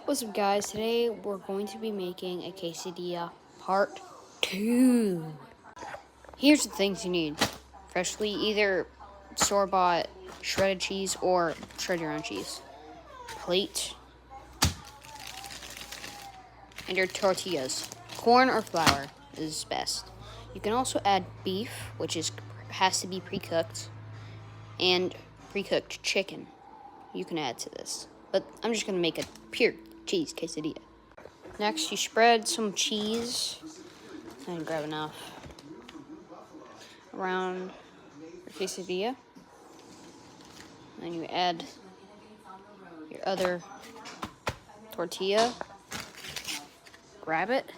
What's up, guys? Today we're going to be making a quesadilla part 2. Here's the things you need. Freshly either store-bought shredded cheese or shred your own cheese. Plate. And your tortillas. Corn or flour is best. You can also add beef, which has to be pre-cooked, and pre-cooked chicken. You can add to this. But I'm just going to make a pure cheese quesadilla. Next, you spread some cheese, and grab enough, around your quesadilla. Then you add your other tortilla, grab it.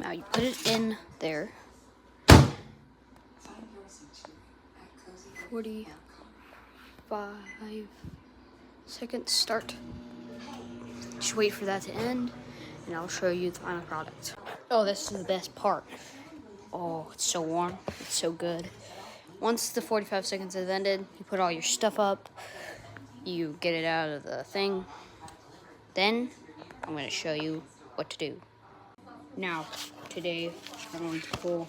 Now you put it in there. 45 seconds, start. Just wait for that to end, and I'll show you the final product. Oh, this is the best part. Oh, it's so warm. It's so good. Once the 45 seconds have ended, you put all your stuff up. You get it out of the thing. Then, I'm going to show you what to do. Now, today, I'm going to pull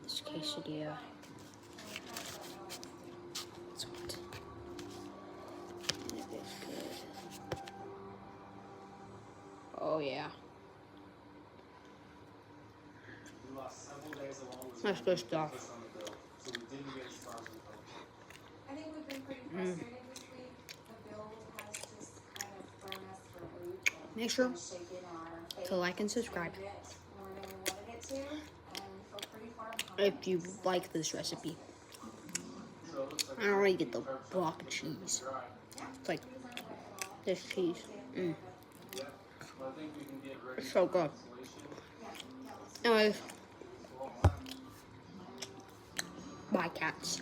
this quesadilla. Oh, yeah. That's good stuff. I think we've been pretty frustrated this week. The build has just kind of thrown us for a loop. Make sure to like and subscribe if you like this recipe. I don't really get the block of cheese. It's like this cheese. It's so good. Anyways, bye, cats.